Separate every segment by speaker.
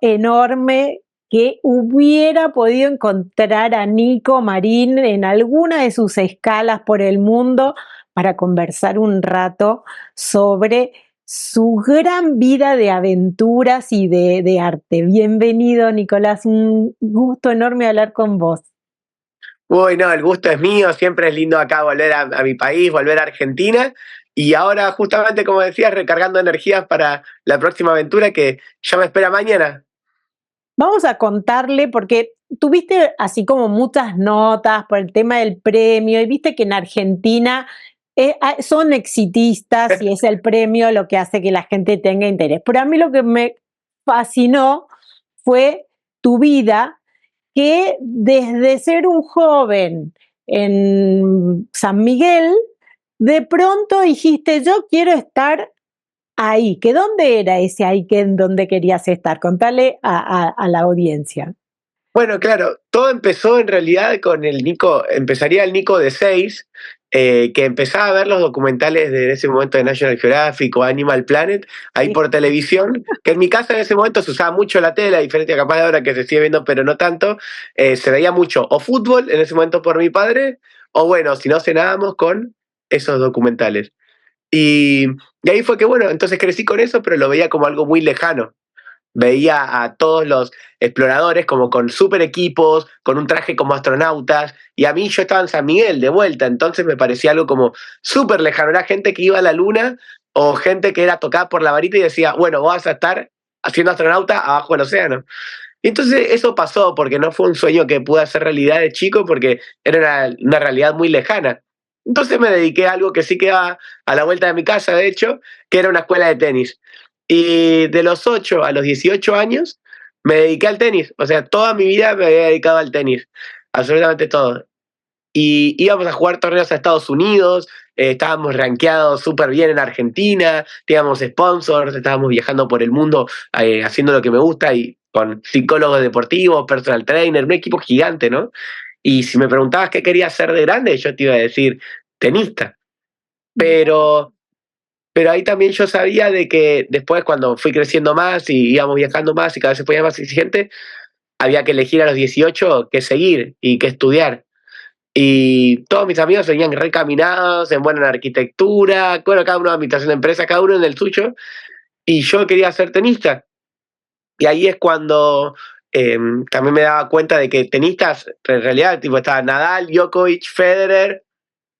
Speaker 1: enorme que hubiera podido encontrar a Nico Marín en alguna de sus escalas por el mundo para conversar un rato sobre su gran vida de aventuras y de arte. Bienvenido, Nicolás, un gusto enorme hablar con vos.
Speaker 2: Uy, no, el gusto es mío, siempre es lindo acá volver a mi país, volver a Argentina. Y ahora, justamente como decías, recargando energías para la próxima aventura que ya me espera mañana.
Speaker 1: Vamos a contarle, porque tuviste así como muchas notas por el tema del premio, y viste que en Argentina son exitistas y es el premio lo que hace que la gente tenga interés. Pero a mí lo que me fascinó fue tu vida, que desde ser un joven en San Miguel, de pronto dijiste, yo quiero estar ahí. ¿Que dónde era ese ahí que en donde querías estar? Contale a la audiencia.
Speaker 2: Bueno, claro, todo empezó en realidad con el Nico, empezaría el Nico de 6, que empezaba a ver los documentales de ese momento de National Geographic o Animal Planet, ahí
Speaker 1: Sí.
Speaker 2: por televisión, que en mi casa en ese momento se usaba mucho la tele, a diferencia capaz de ahora que se sigue viendo, pero no tanto, se veía mucho o fútbol en ese momento por mi padre, o bueno, si no cenábamos con esos documentales. Y, y ahí fue que, bueno, entonces crecí con eso, pero lo veía como algo muy lejano. Veía a todos los exploradores como con super equipos, con un traje como astronautas, y a mí yo estaba en San Miguel de vuelta, entonces me parecía algo como súper lejano. Era gente que iba a la luna o gente que era tocada por la varita y decía, bueno, vas a estar haciendo astronauta abajo del océano. Y entonces eso pasó porque no fue un sueño que pude hacer realidad de chico, porque era una realidad muy lejana. Entonces me dediqué a algo que sí quedaba a la vuelta de mi casa, de hecho, que era una escuela de tenis. Y de los 8 a los 18 años me dediqué al tenis. O sea, toda mi vida me había dedicado al tenis. Absolutamente todo. Y íbamos a jugar torneos a Estados Unidos, estábamos rankeados súper bien en Argentina, teníamos sponsors, estábamos viajando por el mundo haciendo lo que me gusta y con psicólogos deportivos, personal trainer, un equipo gigante, ¿no? Y si me preguntabas qué quería hacer de grande, yo te iba a decir tenista. Pero pero ahí también yo sabía de que después cuando fui creciendo más y íbamos viajando más y cada vez se ponía más exigente, había que elegir a los 18 qué seguir y qué estudiar. Y todos mis amigos venían recaminados, en buena arquitectura, bueno, cada uno en administración de empresa, cada uno en el suyo, y yo quería ser tenista. Y ahí es cuando también me daba cuenta de que tenistas, en realidad, tipo, estaba Nadal, Djokovic, Federer,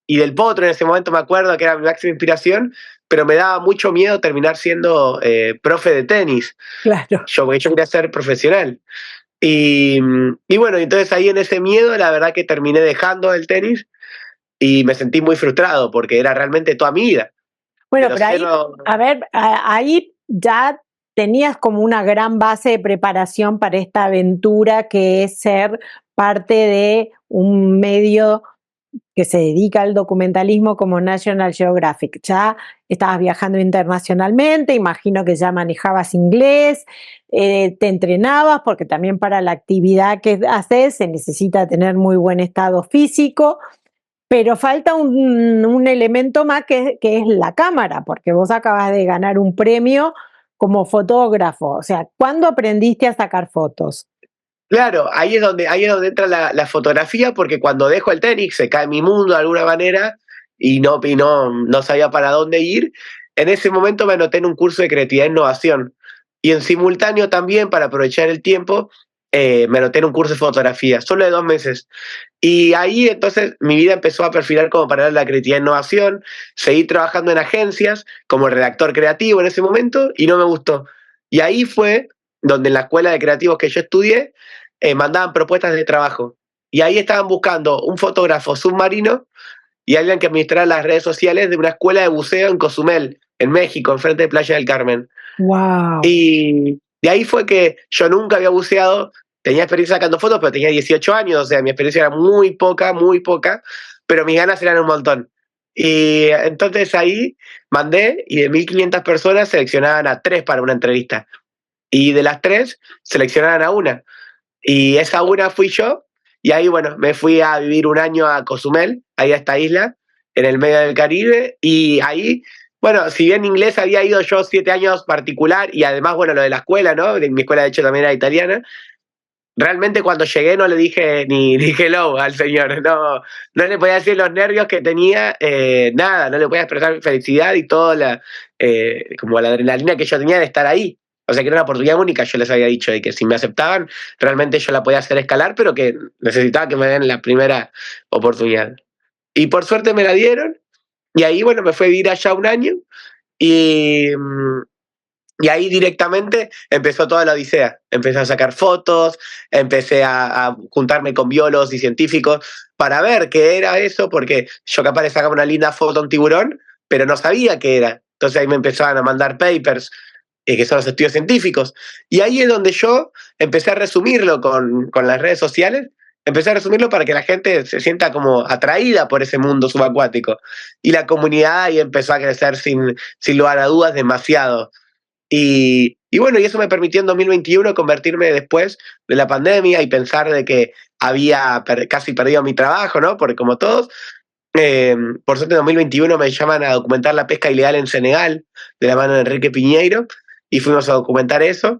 Speaker 2: y Del Potro en ese momento me acuerdo que era mi máxima inspiración, pero me daba mucho miedo terminar siendo profe de tenis.
Speaker 1: Claro.
Speaker 2: Porque yo quería ser profesional. Y bueno, entonces ahí en ese miedo, la verdad que terminé dejando el tenis y me sentí muy frustrado porque era realmente toda mi vida. De
Speaker 1: Bueno,
Speaker 2: los
Speaker 1: pero ahí,
Speaker 2: cero,
Speaker 1: a ver, ahí ya tenías como una gran base de preparación para esta aventura que es ser parte de un medio que se dedica al documentalismo como National Geographic. Ya estabas viajando internacionalmente, imagino que ya manejabas inglés, te entrenabas, porque también para la actividad que haces se necesita tener muy buen estado físico, pero falta un elemento más que es la cámara, porque vos acabas de ganar un premio como fotógrafo. O sea, ¿cuándo aprendiste a sacar fotos?
Speaker 2: claro, ahí es donde entra la fotografía, porque cuando dejo el tenis se cae mi mundo de alguna manera y no sabía para dónde ir. En ese momento me anoté en un curso de creatividad e innovación. Y en simultáneo también, para aprovechar el tiempo, me anoté en un curso de fotografía, solo de 2 meses. Y ahí entonces mi vida empezó a perfilar como para la creatividad e innovación. Seguí trabajando en agencias como redactor creativo en ese momento y no me gustó. Y ahí fue donde en la escuela de creativos que yo estudié, mandaban propuestas de trabajo. Y ahí estaban buscando un fotógrafo submarino y alguien que administrara las redes sociales de una escuela de buceo en Cozumel, en México, enfrente de Playa del Carmen.
Speaker 1: ¡Wow!
Speaker 2: Y de ahí fue que yo nunca había buceado, tenía experiencia sacando fotos, pero tenía 18 años, o sea, mi experiencia era muy poca, pero mis ganas eran un montón. Y entonces ahí mandé y de 1.500 personas seleccionaban a 3 para una entrevista. Y de las 3 seleccionaban a una. Y esa una fui yo, y ahí, bueno, me fui a vivir un año a Cozumel, ahí a esta isla, en el medio del Caribe, y ahí Bueno, si bien inglés había ido yo 7 años particular y además, bueno, lo de la escuela, ¿no? Mi escuela de hecho también era italiana. Realmente cuando llegué no le dije ni hello al señor, no le podía decir los nervios que tenía, nada, no le podía expresar mi felicidad y toda como la adrenalina que yo tenía de estar ahí. O sea que era una oportunidad única, yo les había dicho, de que si me aceptaban, realmente yo la podía hacer escalar, pero que necesitaba que me den la primera oportunidad. Y por suerte me la dieron, y ahí, bueno, me fui a vivir allá un año, y, y ahí directamente empezó toda la odisea. Empecé a sacar fotos, empecé a juntarme con biólogos y científicos para ver qué era eso, porque yo capaz de sacar una linda foto a un tiburón, pero no sabía qué era. Entonces ahí me empezaban a mandar papers, que son los estudios científicos. Y ahí es donde yo empecé a resumirlo con las redes sociales. Empecé a resumirlo para que la gente se sienta como atraída por ese mundo subacuático. Y la comunidad ahí empezó a crecer sin lugar a dudas demasiado. Y bueno, y eso me permitió en 2021 convertirme después de la pandemia y pensar de que había casi perdido mi trabajo, ¿no? Porque como todos, por suerte en 2021 me llaman a documentar la pesca ilegal en Senegal, de la mano de Enrique Piñeiro, y fuimos a documentar eso.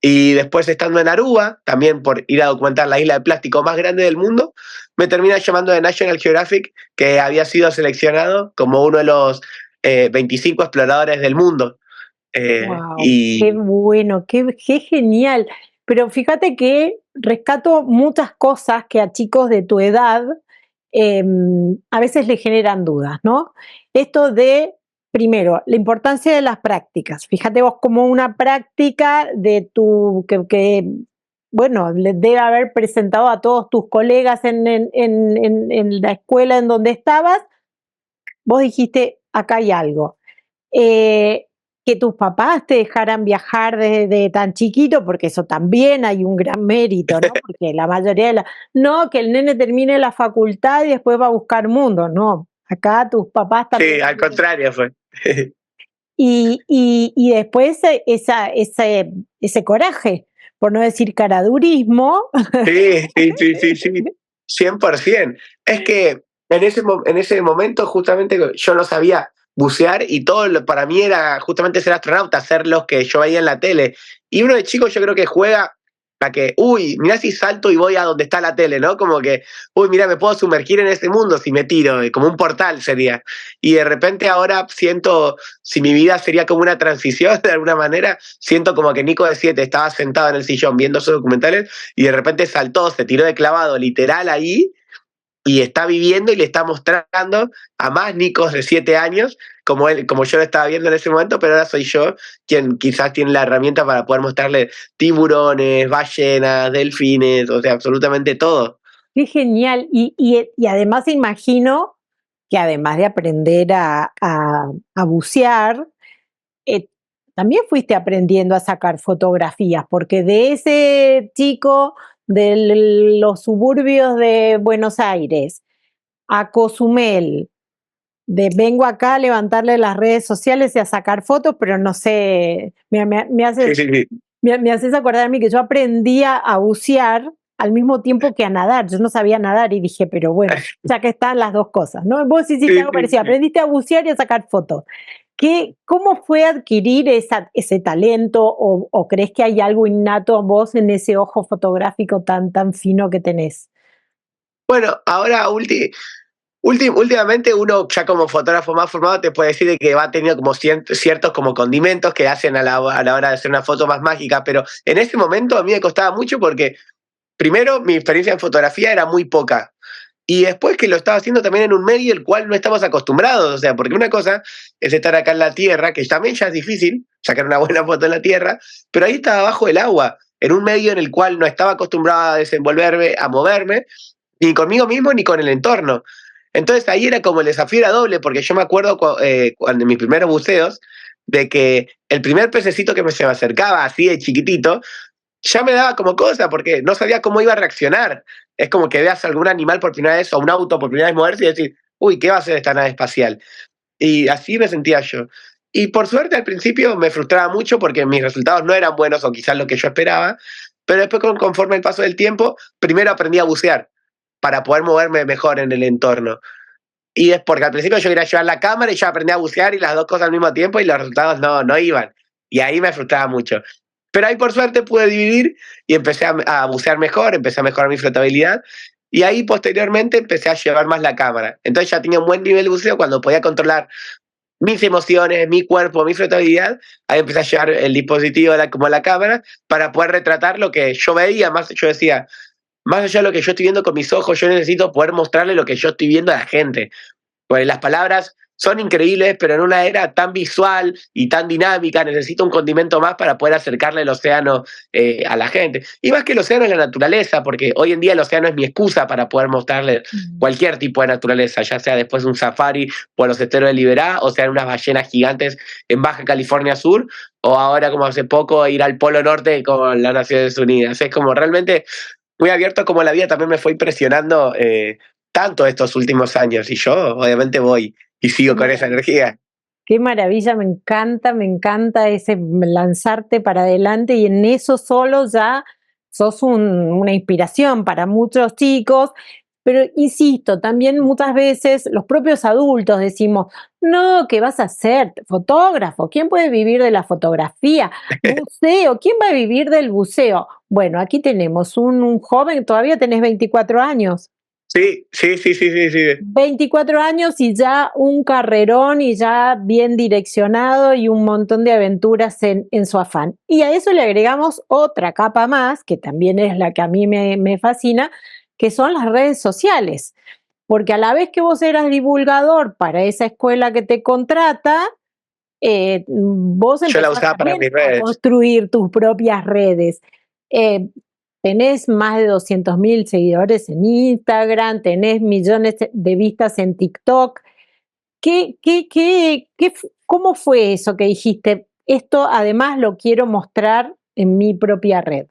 Speaker 2: Y después estando en Aruba, también por ir a documentar la isla de plástico más grande del mundo, me termina llamando de National Geographic, que había sido seleccionado como uno de los 25 exploradores del mundo.
Speaker 1: Wow, qué
Speaker 2: Y
Speaker 1: bueno, qué genial. Pero fíjate que rescato muchas cosas que a chicos de tu edad a veces le generan dudas, ¿no? Esto de, primero, la importancia de las prácticas. Fíjate vos como una práctica de bueno, le debe haber presentado a todos tus colegas en la escuela en donde estabas, vos dijiste, acá hay algo. Eh, que tus papás te dejaran viajar desde tan chiquito, porque eso también hay un gran mérito, ¿no? Porque la mayoría de no, que el nene termine la facultad y después va a buscar mundo, no. Acá tus papás
Speaker 2: sí,
Speaker 1: también.
Speaker 2: al contrario fue.
Speaker 1: Y después ese coraje, por no decir caradurismo.
Speaker 2: Sí, sí, sí, sí, sí, 100%. Es que en ese momento justamente yo no sabía bucear y para mí era justamente ser astronauta, hacer los que yo veía en la tele. Y uno de chicos yo creo que juega a que, uy, mirá si salto y voy a donde está la tele, ¿no? Como que, uy, mirá, me puedo sumergir en ese mundo si me tiro, como un portal sería. Y de repente ahora siento, si mi vida sería como una transición de alguna manera, siento como que Nico de 7 estaba sentado en el sillón viendo sus documentales y de repente saltó, se tiró de clavado literal ahí y está viviendo y le está mostrando a más Nicos de 7 años, como yo lo estaba viendo en ese momento, pero ahora soy yo quien quizás tiene la herramienta para poder mostrarle tiburones, ballenas, delfines, o sea, absolutamente todo.
Speaker 1: Qué genial. Y además imagino que además de aprender a bucear, eh, también fuiste aprendiendo a sacar fotografías, porque de ese chico de los suburbios de Buenos Aires a Cozumel, de vengo acá a levantarle las redes sociales y a sacar fotos, pero no sé, me
Speaker 2: Sí,
Speaker 1: haces
Speaker 2: sí, sí.
Speaker 1: me haces acordar a mí que yo aprendía a bucear al mismo tiempo que a nadar. Yo no sabía nadar y dije, pero bueno, ya que están las dos cosas, ¿no? Vos hiciste
Speaker 2: Sí,
Speaker 1: algo
Speaker 2: sí,
Speaker 1: parecido,
Speaker 2: sí.
Speaker 1: aprendiste a bucear y a sacar fotos. ¿Cómo fue adquirir ese talento o crees que hay algo innato a vos en ese ojo fotográfico tan fino que tenés?
Speaker 2: Bueno, ahora últimamente uno ya como fotógrafo más formado te puede decir de que va teniendo como ciertos como condimentos que hacen a la hora de hacer una foto más mágica, pero en ese momento a mí me costaba mucho porque primero mi experiencia en fotografía era muy poca y después que lo estaba haciendo también en un medio el cual no estamos acostumbrados, o sea, porque una cosa es estar acá en la tierra, que también ya es difícil sacar una buena foto en la tierra, pero ahí estaba bajo el agua, en un medio en el cual no estaba acostumbrado a desenvolverme, a moverme, ni conmigo mismo ni con el entorno. Entonces ahí era como el desafío era doble, porque yo me acuerdo cuando en mis primeros buceos, de que el primer pececito que se me acercaba así de chiquitito, ya me daba como cosa, porque no sabía cómo iba a reaccionar. Es como que veas algún animal por primera vez o un auto por primera vez moverse y decir, uy, ¿qué va a hacer esta nave espacial? Y así me sentía yo. Y por suerte al principio me frustraba mucho porque mis resultados no eran buenos o quizás lo que yo esperaba, pero después conforme el paso del tiempo, primero aprendí a bucear para poder moverme mejor en el entorno. y es porque al principio yo quería llevar la cámara y yo aprendí a bucear y las dos cosas al mismo tiempo y los resultados no iban. Y ahí me frustraba mucho. Pero ahí por suerte pude dividir y empecé a bucear mejor, empecé a mejorar mi flotabilidad y ahí posteriormente empecé a llevar más la cámara. Entonces ya tenía un buen nivel de buceo cuando podía controlar mis emociones, mi cuerpo, mi flotabilidad. Ahí empecé a llevar el dispositivo como la cámara para poder retratar lo que yo veía. Más yo decía, más allá de lo que yo estoy viendo con mis ojos, yo necesito poder mostrarle lo que yo estoy viendo a la gente. Pues las palabras son increíbles, pero en una era tan visual y tan dinámica necesito un condimento más para poder acercarle el océano a la gente. Y más que el océano es la naturaleza, porque hoy en día el océano es mi excusa para poder mostrarle cualquier tipo de naturaleza, ya sea después de un safari por los esteros de Liberá, o sea, unas ballenas gigantes en Baja California Sur, o ahora como hace poco ir al Polo Norte con las Naciones Unidas. Es como realmente muy abierto como la vida también me fue impresionando tanto estos últimos años y yo obviamente voy y sigo con esa energía.
Speaker 1: Qué maravilla, me encanta ese lanzarte para adelante y en eso solo ya sos una inspiración para muchos chicos, pero insisto, también muchas veces los propios adultos decimos, no, ¿qué vas a hacer? Fotógrafo, ¿quién puede vivir de la fotografía? Buceo, ¿quién va a vivir del buceo? Bueno, aquí tenemos un joven, todavía tenés 24 años.
Speaker 2: Sí, sí, sí, sí, sí, sí.
Speaker 1: 24 años y ya un carrerón y ya bien direccionado y un montón de aventuras en su afán. Y a eso le agregamos otra capa más, que también es la que a mí me fascina, que son las redes sociales. Porque a la vez que vos eras divulgador para esa escuela que te contrata, vos
Speaker 2: Yo la
Speaker 1: empezás
Speaker 2: usaba para
Speaker 1: también
Speaker 2: mis
Speaker 1: a
Speaker 2: redes.
Speaker 1: construir tus propias redes. Eh, Tenés más de 200.000 seguidores en Instagram, tenés millones de vistas en TikTok. ¿Cómo fue eso que dijiste? Esto además lo quiero mostrar en mi propia red.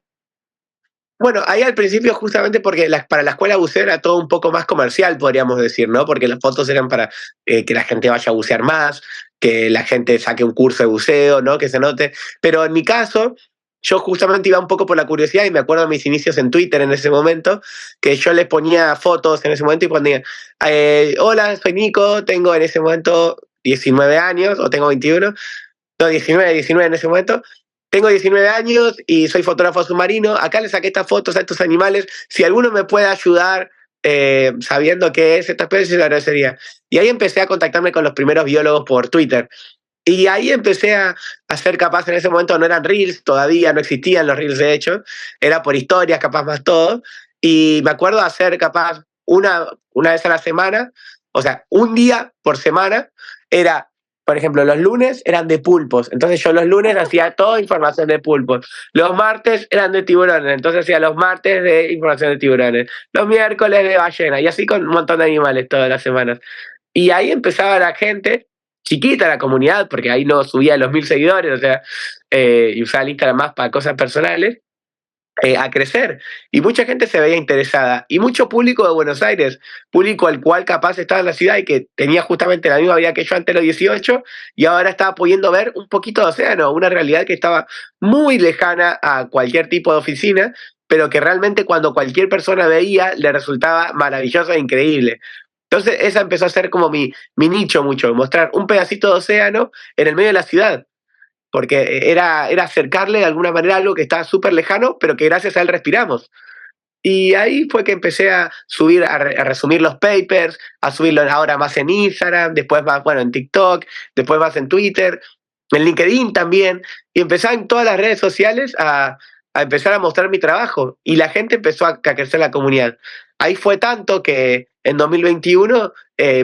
Speaker 2: Bueno, ahí al principio justamente porque para la escuela buceo era todo un poco más comercial, podríamos decir, ¿no? Porque las fotos eran para que la gente vaya a bucear más, que la gente saque un curso de buceo, ¿no? Que se note. Pero en mi caso, yo justamente iba un poco por la curiosidad y me acuerdo de mis inicios en Twitter en ese momento, que yo les ponía fotos en ese momento y ponía, hola, soy Nico, tengo en ese momento 19 años, o tengo 21, no, 19 en ese momento. Tengo 19 años y soy fotógrafo submarino. Acá le saqué estas fotos a estos animales. Si alguno me puede ayudar sabiendo qué es esta especie, le agradecería. Y ahí empecé a contactarme con los primeros biólogos por Twitter. Y ahí empecé a ser capaz, en ese momento no eran reels, todavía no existían los reels de hecho, era por historias, capaz más todo. Y me acuerdo de hacer capaz una vez a la semana, o sea, un día por semana, era, por ejemplo, los lunes eran de pulpos, entonces yo los lunes hacía toda información de pulpos, los martes eran de tiburones, entonces hacía los martes de información de tiburones, los miércoles de ballena, y así con un montón de animales todas las semanas. Y ahí empezaba la gente, chiquita la comunidad, porque ahí no subía los 1000 seguidores, o sea, y usaba el Instagram más para cosas personales, a crecer. Y mucha gente se veía interesada. Y mucho público de Buenos Aires, público al cual capaz estaba en la ciudad y que tenía justamente la misma vida que yo antes de los 18 y ahora estaba pudiendo ver un poquito de océano, una realidad que estaba muy lejana a cualquier tipo de oficina, pero que realmente cuando cualquier persona veía le resultaba maravilloso e increíble. Entonces esa empezó a ser como mi nicho mucho, mostrar un pedacito de océano en el medio de la ciudad, porque era acercarle de alguna manera algo que estaba súper lejano, pero que gracias a él respiramos. Y ahí fue que empecé a subir, a resumir los papers, a subirlo ahora más en Instagram, después más, bueno, en TikTok, después más en Twitter, en LinkedIn también, y empecé en todas las redes sociales a empezar a mostrar mi trabajo, y la gente empezó a crecer la comunidad. Ahí fue tanto que en 2021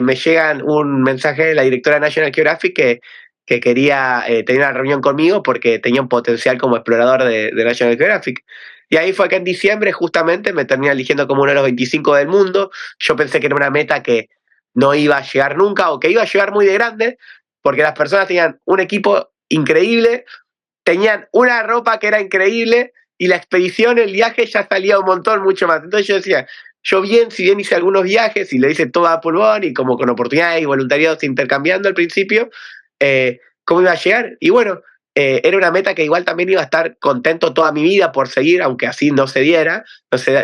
Speaker 2: me llegan un mensaje de la directora de National Geographic que quería tener una reunión conmigo porque tenía un potencial como explorador de National Geographic. Y ahí fue que en diciembre justamente me terminé eligiendo como uno de los 25 del mundo. Yo pensé que era una meta que no iba a llegar nunca o que iba a llegar muy de grande, porque las personas tenían un equipo increíble, tenían una ropa que era increíble y la expedición, el viaje ya salía un montón, mucho más. Entonces yo decía, yo si bien hice algunos viajes y le hice todo a pulmón y como con oportunidades y voluntariados intercambiando al principio, ¿cómo iba a llegar? Y bueno, era una meta que igual también iba a estar contento toda mi vida por seguir, aunque así no se diera,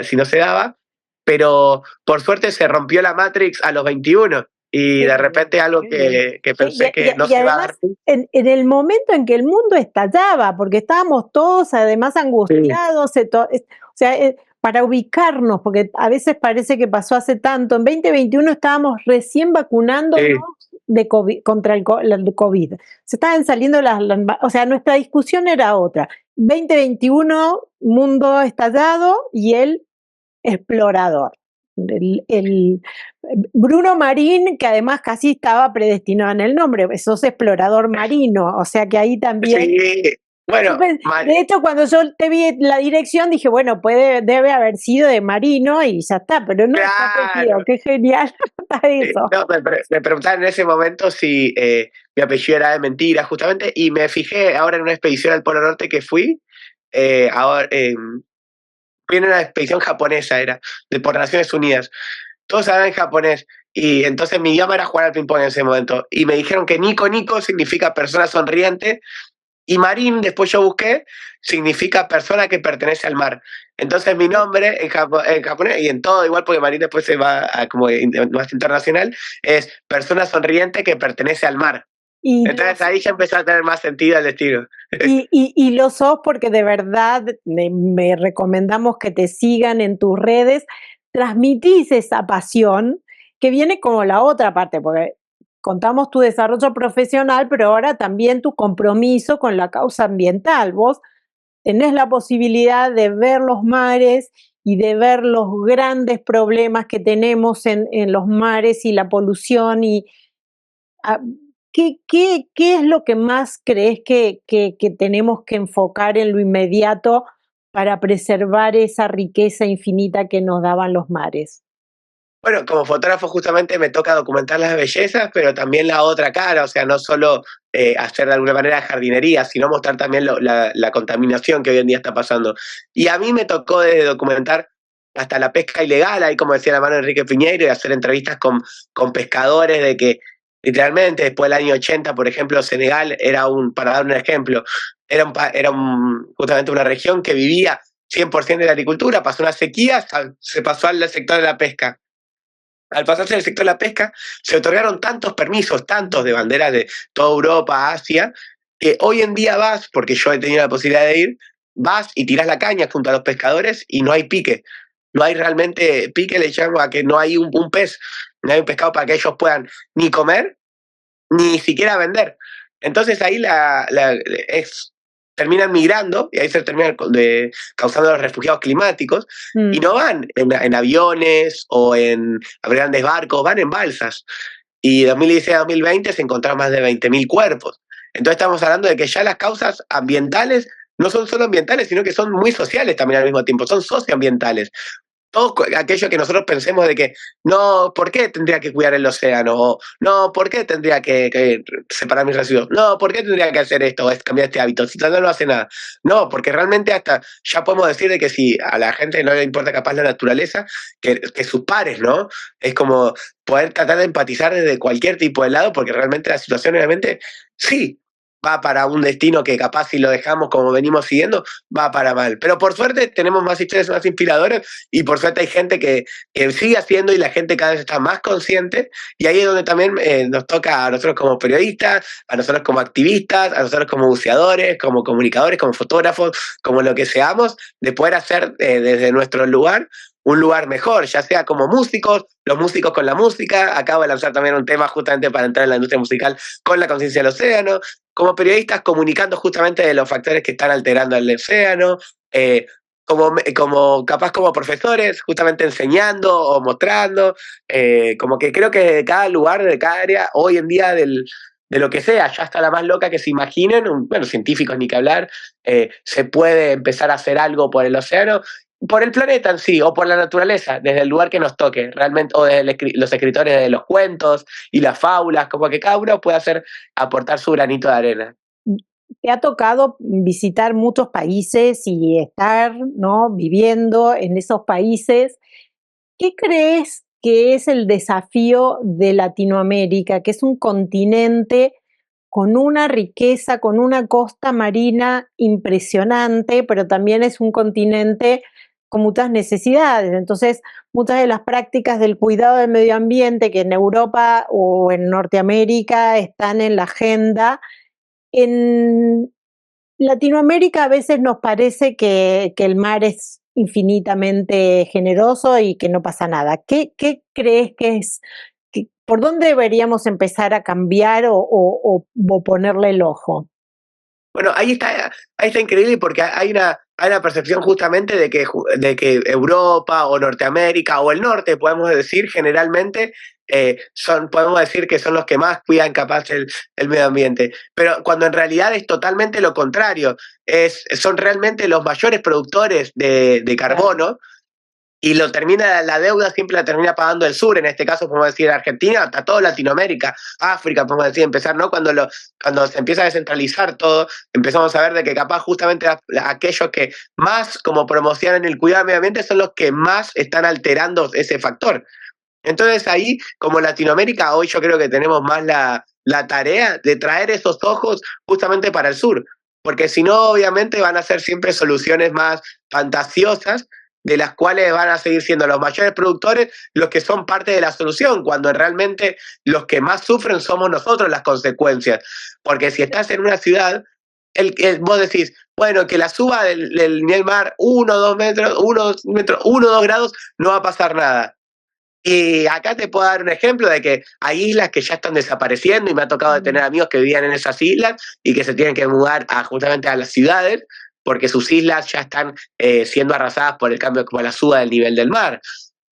Speaker 2: si no se daba, pero por suerte se rompió la Matrix a los 21 y de repente algo
Speaker 1: Qué bien.
Speaker 2: que
Speaker 1: Sí,
Speaker 2: pensé que no
Speaker 1: y
Speaker 2: se iba a dar.
Speaker 1: además, en el momento en que el mundo estallaba, porque estábamos todos además
Speaker 2: Sí,
Speaker 1: angustiados, o sea, para ubicarnos, porque a veces parece que pasó hace tanto, en 2021 estábamos recién vacunándonos
Speaker 2: sí.
Speaker 1: de COVID, contra el COVID. Se estaban saliendo o sea, nuestra discusión era otra. 2021, mundo estallado y el explorador. El Bruno Marín, que además casi estaba predestinado en el nombre, sos explorador marino, o sea que ahí también.
Speaker 2: Sí, bueno,
Speaker 1: De hecho, cuando yo te vi la dirección, dije, bueno, debe haber sido de marino y ya está, pero no es tu apellido,
Speaker 2: claro.
Speaker 1: qué genial está eso.
Speaker 2: No, me preguntaron en ese momento si mi apellido era de mentira, justamente, y me fijé ahora en una expedición al Polo Norte que fui, ahora, fui en una expedición japonesa, era, por Naciones Unidas. Todos hablan en japonés, y entonces mi idioma era jugar al ping-pong en ese momento. Y me dijeron que Nico Nico significa persona sonriente, y Marín, después yo busqué, significa persona que pertenece al mar. Entonces mi nombre en japonés y en todo, igual porque Marín después se va a como más internacional, es persona sonriente que pertenece al mar.
Speaker 1: Y
Speaker 2: Entonces ahí ya empezó a tener más sentido el destino.
Speaker 1: y lo sos porque de verdad me recomendamos que te sigan en tus redes, transmitís esa pasión que viene como la otra parte, porque contamos tu desarrollo profesional, pero ahora también tu compromiso con la causa ambiental. Vos tenés la posibilidad de ver los mares y de ver los grandes problemas que tenemos en los mares y la polución y ah, ¿qué es lo que más crees que tenemos que enfocar en lo inmediato para preservar esa riqueza infinita que nos daban los mares?
Speaker 2: Bueno, como fotógrafo justamente me toca documentar las bellezas, pero también la otra cara, o sea, no solo hacer de alguna manera jardinería, sino mostrar también la contaminación que hoy en día está pasando. Y a mí me tocó de documentar hasta la pesca ilegal, ahí como decía la mano de Enrique Piñeiro, y hacer entrevistas con pescadores de que literalmente después del año 80, por ejemplo, Senegal era para dar un ejemplo, justamente una región que vivía 100% de la agricultura, pasó una sequía, se pasó al sector de la pesca. Al pasarse del sector de la pesca, se otorgaron tantos permisos, tantos de banderas de toda Europa, Asia, que hoy en día vas, porque yo he tenido la posibilidad de ir, vas y tirás la caña junto a los pescadores y no hay pique. No hay realmente pique, le llamo a que no hay un pez, no hay un pescado para que ellos puedan ni comer ni siquiera vender. Entonces ahí terminan migrando y ahí se terminan causando los refugiados climáticos y no van en aviones o en grandes barcos, van en balsas. Y de 2016 a 2020 se encontraron más de 20.000 cuerpos. Entonces estamos hablando de que ya las causas ambientales no son solo ambientales, sino que son muy sociales también al mismo tiempo, son socioambientales. Todo aquello que nosotros pensemos de que no, ¿por qué tendría que cuidar el océano? O, no, ¿por qué tendría que separar mis residuos? No, ¿por qué tendría que hacer esto? Es cambiar este hábito. Si no hace nada. No, porque realmente hasta ya podemos decir de que si a la gente no le importa capaz la naturaleza, que sus pares, ¿no? Es como poder tratar de empatizar desde cualquier tipo de lado, porque realmente la situación obviamente sí va para un destino que capaz si lo dejamos como venimos siguiendo, va para mal. Pero por suerte tenemos más historias más inspiradoras y por suerte hay gente que sigue haciendo y la gente cada vez está más consciente y ahí es donde también nos toca a nosotros como periodistas, a nosotros como activistas, a nosotros como buceadores, como comunicadores, como fotógrafos, como lo que seamos, de poder hacer desde nuestro lugar un lugar mejor, ya sea como músicos, los músicos con la música, acabo de lanzar también un tema justamente para entrar en la industria musical con la conciencia del océano, como periodistas comunicando justamente de los factores que están alterando el océano, capaz como profesores, justamente enseñando o mostrando, como que creo que de cada lugar, de cada área, hoy en día de lo que sea, ya está la más loca que se imaginen, bueno, científicos ni que hablar, se puede empezar a hacer algo por el océano, por el planeta en sí, o por la naturaleza, desde el lugar que nos toque, realmente, o desde los escritores de los cuentos y las fábulas, como que cada uno puede aportar su granito de arena.
Speaker 1: Te ha tocado visitar muchos países y estar, ¿no?, viviendo en esos países. ¿Qué crees que es el desafío de Latinoamérica, que es un continente con una riqueza, con una costa marina impresionante, pero también es un continente con muchas necesidades. Entonces, muchas de las prácticas del cuidado del medio ambiente que en Europa o en Norteamérica están en la agenda, en Latinoamérica a veces nos parece que el mar es infinitamente generoso y que no pasa nada. ¿Qué crees que es? ¿Por dónde deberíamos empezar a cambiar o ponerle el ojo?
Speaker 2: Bueno, ahí está increíble porque hay una percepción justamente de que Europa o Norteamérica o el norte, podemos decir, generalmente podemos decir que son los que más cuidan capaz el medio ambiente. Pero cuando en realidad es totalmente lo contrario, son realmente los mayores productores de carbono y la deuda siempre la termina pagando el sur, en este caso podemos decir Argentina, hasta toda Latinoamérica, África, podemos decir, empezar, ¿no? Cuando se empieza a descentralizar todo, empezamos a ver de que capaz justamente aquellos que más como promocionan el cuidado del medio ambiente son los que más están alterando ese factor. Entonces ahí, como Latinoamérica, hoy yo creo que tenemos más la tarea de traer esos ojos justamente para el sur, porque si no, obviamente van a ser siempre soluciones más fantasiosas, de las cuales van a seguir siendo los mayores productores los que son parte de la solución, cuando realmente los que más sufren somos nosotros las consecuencias. Porque si estás en una ciudad, vos decís, bueno, que la suba del nivel del mar 1 o 2 grados, no va a pasar nada. Y acá te puedo dar un ejemplo de que hay islas que ya están desapareciendo y me ha tocado de tener amigos que vivían en esas islas y que se tienen que mudar justamente a las ciudades porque sus islas ya están siendo arrasadas por el cambio, por la suba del nivel del mar.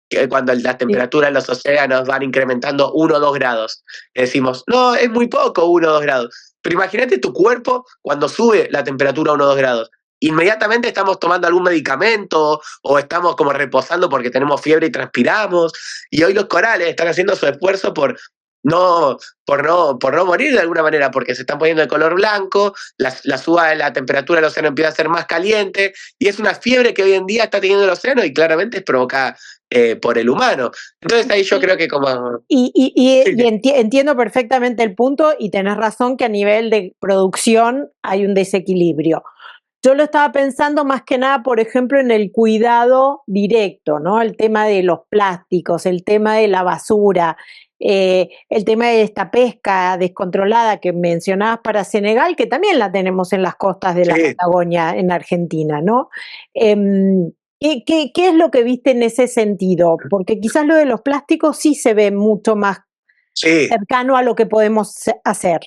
Speaker 2: Que cuando la temperatura en los océanos van incrementando 1 o 2 grados. Y decimos, no, es muy poco 1 o 2 grados. Pero imagínate tu cuerpo cuando sube la temperatura 1 o 2 grados. Inmediatamente estamos tomando algún medicamento o estamos como reposando porque tenemos fiebre y transpiramos. Y hoy los corales están haciendo su esfuerzo no, por no morir de alguna manera, porque se están poniendo de color blanco, la suba de la temperatura del océano empieza a ser más caliente, y es una fiebre que hoy en día está teniendo el océano y claramente es provocada por el humano. Entonces ahí yo creo que como... Sí,
Speaker 1: Entiendo perfectamente el punto y tenés razón que a nivel de producción hay un desequilibrio. Yo lo estaba pensando más que nada, por ejemplo, en el cuidado directo, ¿no? El tema de los plásticos, el tema de la basura, el tema de esta pesca descontrolada que mencionabas para Senegal, que también la tenemos en las costas de la
Speaker 2: sí,
Speaker 1: Patagonia, en Argentina, ¿no? ¿Qué es lo que viste en ese sentido? Porque quizás lo de los plásticos sí se ve mucho más
Speaker 2: sí.
Speaker 1: cercano a lo que podemos hacer.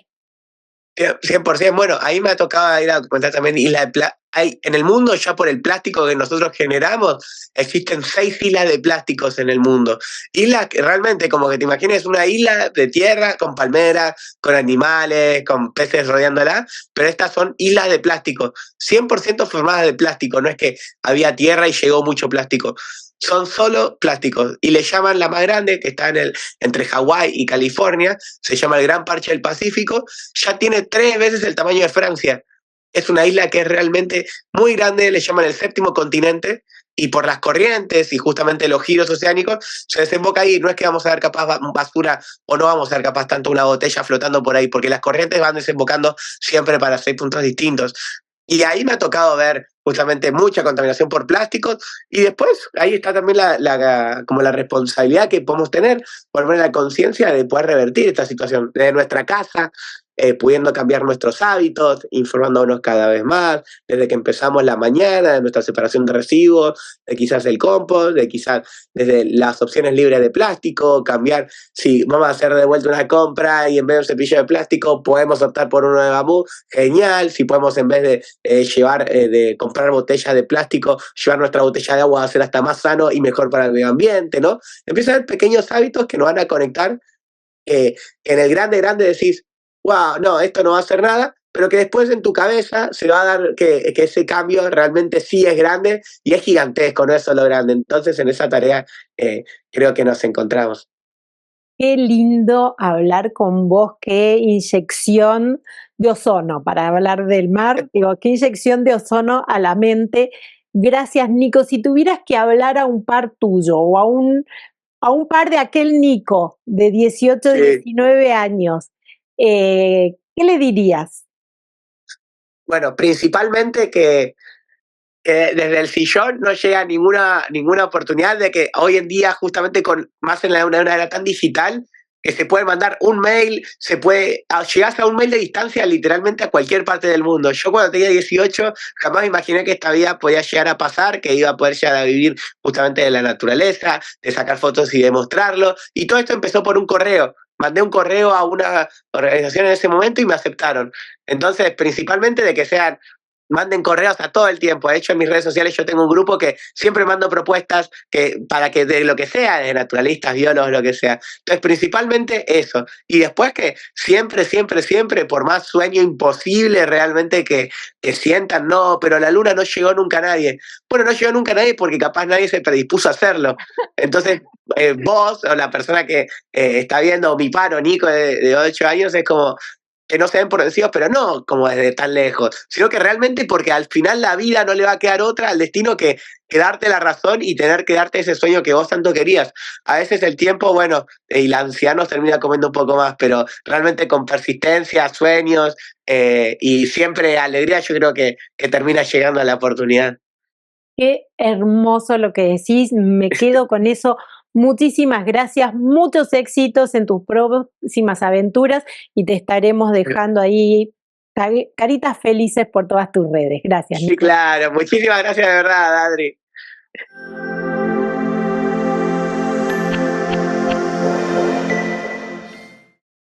Speaker 2: 100%. Bueno, ahí me ha tocado ir a documentar también en el mundo, ya por el plástico que nosotros generamos, existen 6 islas de plásticos en el mundo. Islas que realmente, como que te imagines, una isla de tierra con palmeras, con animales, con peces rodeándola, pero estas son islas de plástico, 100% formadas de plástico, no es que había tierra y llegó mucho plástico. Son solo plásticos y le llaman la más grande, que está entre Hawái y California, se llama el Gran Parche del Pacífico, ya tiene 3 veces el tamaño de Francia. Es una isla que es realmente muy grande, le llaman el séptimo continente, y por las corrientes y justamente los giros oceánicos se desemboca ahí. No es que vamos a ver capaz basura o no vamos a ver capaz tanto una botella flotando por ahí, porque las corrientes van desembocando siempre para 6 puntos distintos. Y ahí me ha tocado ver justamente mucha contaminación por plásticos y después ahí está también como la responsabilidad que podemos tener por poner la conciencia de poder revertir esta situación desde nuestra casa, pudiendo cambiar nuestros hábitos, informándonos cada vez más, desde que empezamos la mañana, de nuestra separación de residuos, de quizás el compost, de quizás desde las opciones libres de plástico, cambiar, si vamos a hacer de vuelta una compra y en vez de un cepillo de plástico podemos optar por uno de bambú, genial, si podemos en vez de de comprar botellas de plástico, llevar nuestra botella de agua a ser hasta más sano y mejor para el medio ambiente, ¿no? Empiezan a haber pequeños hábitos que nos van a conectar, en el grande decís, wow, no, esto no va a hacer nada, pero que después en tu cabeza se va a dar que ese cambio realmente sí es grande y es gigantesco, no es solo grande. Entonces en esa tarea creo que nos encontramos.
Speaker 1: Qué lindo hablar con vos, qué inyección de ozono, para hablar del mar, digo, qué inyección de ozono a la mente. Gracias, Nico. Si tuvieras que hablar a un par tuyo o a un par de aquel Nico de 18,
Speaker 2: Sí.
Speaker 1: 19 años, ¿qué le dirías?
Speaker 2: Bueno, principalmente Desde el sillón no llega ninguna oportunidad de que hoy en día, justamente con más en una era tan digital, que se puede mandar un mail, llegás a un mail de distancia literalmente a cualquier parte del mundo. Yo cuando tenía 18 jamás imaginé que esta vida podía llegar a pasar, que iba a poder llegar a vivir justamente de la naturaleza, de sacar fotos y demostrarlo. Y todo esto empezó por un correo. Mandé un correo a una organización en ese momento y me aceptaron. Entonces, principalmente de que manden correos a todo el tiempo. De hecho, en mis redes sociales yo tengo un grupo que siempre mando propuestas para que de lo que sea, de naturalistas, biólogos, lo que sea. Entonces, principalmente eso. Y después que siempre, siempre, siempre, por más sueño imposible realmente que sientan, no, pero la luna no llegó nunca a nadie. Bueno, no llegó nunca a nadie porque capaz nadie se predispuso a hacerlo. Entonces, vos o la persona que está viendo mi paro, Nico, de 8 años, es como, que no se ven por vencidos, pero no como desde tan lejos, sino que realmente porque al final la vida no le va a quedar otra al destino que darte la razón y tener que darte ese sueño que vos tanto querías. A veces el tiempo, bueno, y la ansiedad nos termina comiendo un poco más, pero realmente con persistencia, sueños y siempre alegría, yo creo que termina llegando a la oportunidad.
Speaker 1: Qué hermoso lo que decís, me quedo con eso. Muchísimas gracias, muchos éxitos en tus próximas aventuras y te estaremos dejando ahí caritas felices por todas tus redes. Gracias,
Speaker 2: Sí,
Speaker 1: Nico.
Speaker 2: claro. Muchísimas gracias de verdad, Adri.